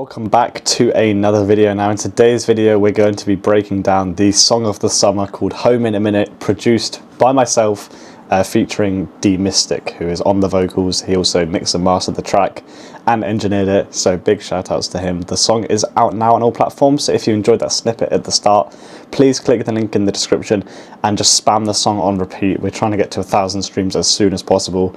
Welcome back to another video. Now in today's video we're going to be breaking down the song of the summer called Home in a Minute, produced by myself, featuring D Mystic, who is on the vocals. He also mixed and mastered the track and engineered it, so big shout outs to him. The song is out now on all platforms, so if you enjoyed that snippet at the start, please click the link in the description and just spam the song on repeat. We're trying to get to 1,000 streams as soon as possible,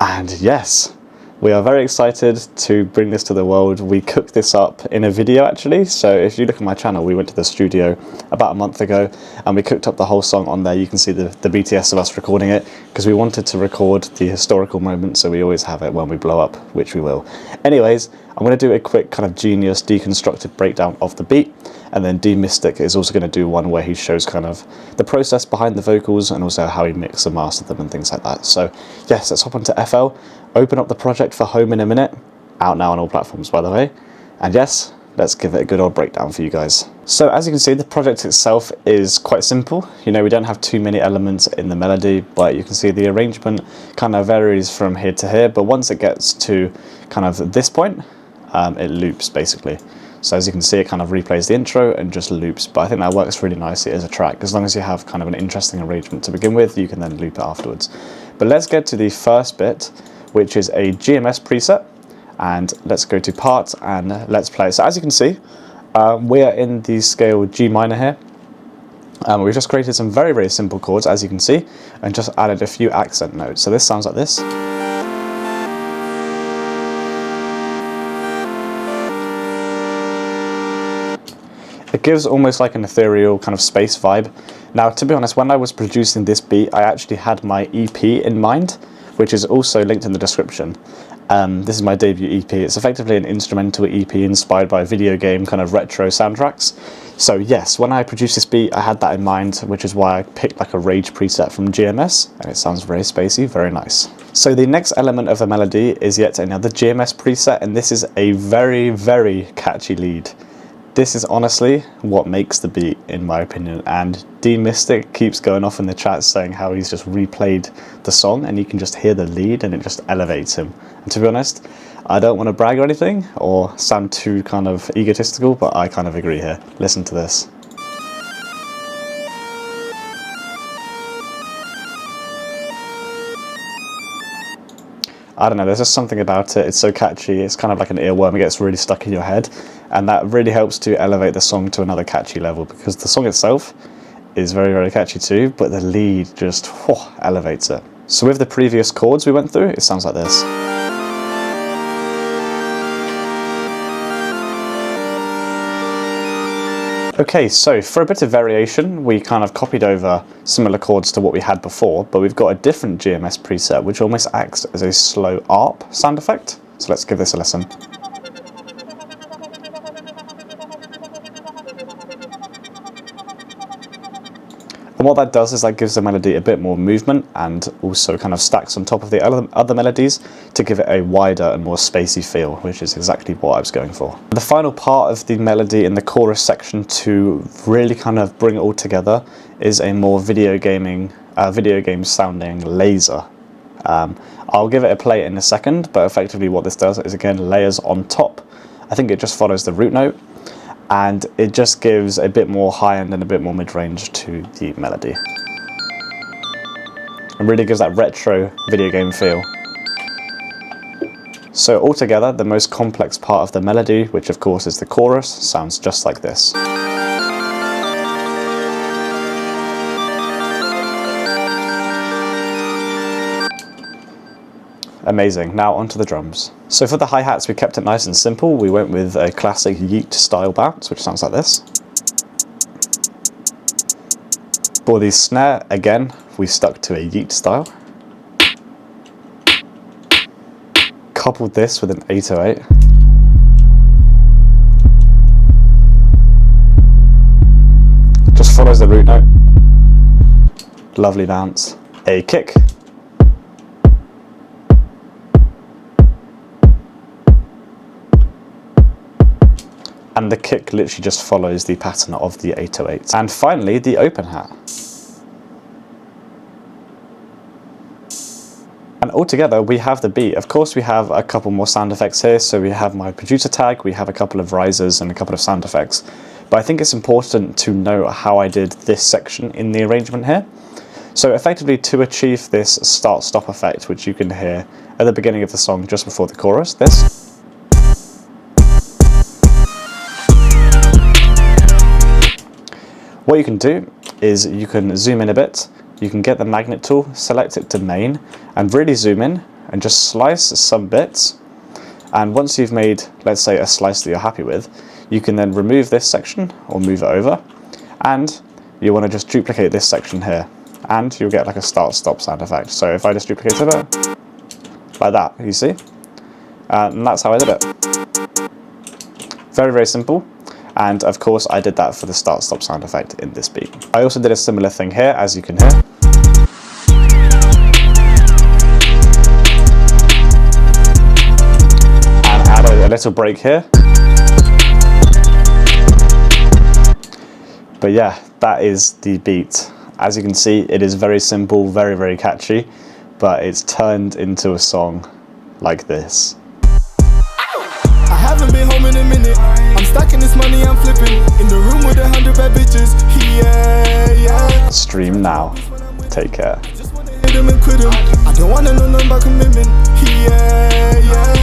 and yes, we are very excited to bring this to the world. We cooked this up in a video actually, so if you look at my channel, we went to the studio about a month ago and we cooked up the whole song on there. You can see the BTS of us recording it because we wanted to record the historical moment, so we always have it when we blow up, which we will. Anyways, I'm going to do a quick kind of genius deconstructed breakdown of the beat, and then D Mystic is also going to do one where he shows kind of the process behind the vocals and also how he mixed and mastered them and things like that. So yes, let's hop onto FL, open up the project for Home in a Minute, out now on all platforms by the way, and yes, let's give it a good old breakdown for you guys. So as you can see, the project itself is quite simple. You know, we don't have too many elements in the melody, but you can see the arrangement kind of varies from here to here, but once it gets to kind of this point, it loops basically. So as you can see, it kind of replays the intro and just loops, but I think that works really nicely as a track. As long as you have kind of an interesting arrangement to begin with, you can then loop it afterwards. But let's get to the first bit, which is a GMS preset, and let's go to part and let's play. So as you can see, we are in the scale G minor here. We've just created some very, very simple chords, as you can see, and just added a few accent notes. So this sounds like this. It gives almost like an ethereal kind of space vibe. Now, to be honest, when I was producing this beat, I actually had my EP in mind, which is also linked in the description. This is my debut EP. It's effectively an instrumental EP inspired by video game kind of retro soundtracks. So yes, when I produced this beat, I had that in mind, which is why I picked like a rage preset from GMS, and it sounds very spacey, very nice. So the next element of the melody is yet another GMS preset, and this is a very, very catchy lead. This is honestly what makes the beat, in my opinion, and D Mystic keeps going off in the chat saying how he's just replayed the song and you can just hear the lead and it just elevates him. And to be honest, I don't want to brag or anything or sound too kind of egotistical, but I kind of agree here. Listen to this. I don't know, there's just something about it. It's so catchy, it's kind of like an earworm, it gets really stuck in your head, and that really helps to elevate the song to another catchy level, because the song itself is very, very catchy too, but the lead just elevates it. So with the previous chords we went through, it sounds like this. Okay, so for a bit of variation, we kind of copied over similar chords to what we had before, but we've got a different GMS preset which almost acts as a slow ARP sound effect. So let's give this a listen. And what that does is that gives the melody a bit more movement and also kind of stacks on top of the other melodies to give it a wider and more spacey feel, which is exactly what I was going for. The final part of the melody in the chorus section to really kind of bring it all together is a more video game sounding laser. I'll give it a play in a second, but effectively what this does is again layers on top. I think it just follows the root note, and it just gives a bit more high end and a bit more mid-range to the melody. It really gives that retro video game feel. So altogether, the most complex part of the melody, which of course is the chorus, sounds just like this. Amazing. Now onto the drums. So for the hi-hats, we kept it nice and simple. We went with a classic yeet style bounce, which sounds like this. For the snare, again, we stuck to a yeet style. Coupled this with an 808. Just follows the root note. Lovely bounce. A kick. And the kick literally just follows the pattern of the 808. And finally, the open hat. And altogether we have the beat. Of course we have a couple more sound effects here, so we have my producer tag, we have a couple of risers and a couple of sound effects. But I think it's important to note how I did this section in the arrangement here. So effectively, to achieve this start-stop effect, which you can hear at the beginning of the song just before the chorus, this. What you can do is you can zoom in a bit, you can get the magnet tool, select it to main, and really zoom in and just slice some bits. And once you've made, let's say, a slice that you're happy with, you can then remove this section or move it over, and you want to just duplicate this section here, and you'll get like a start-stop sound effect. So if I just duplicate it like that, you see? And that's how I did it. Very, very simple. And of course I did that for the start-stop sound effect in this beat. I also did a similar thing here, as you can hear. And add a little break here. But yeah, that is the beat. As you can see, it is very simple, very, very catchy, but it's turned into a song like this. I haven't been home in a minute. I'm stacking this money, I'm flipping in the room with 100 bad bitches. Yeah, yeah. Stream now. Take care. I don't wanna know nothing about commitment. Yeah, yeah.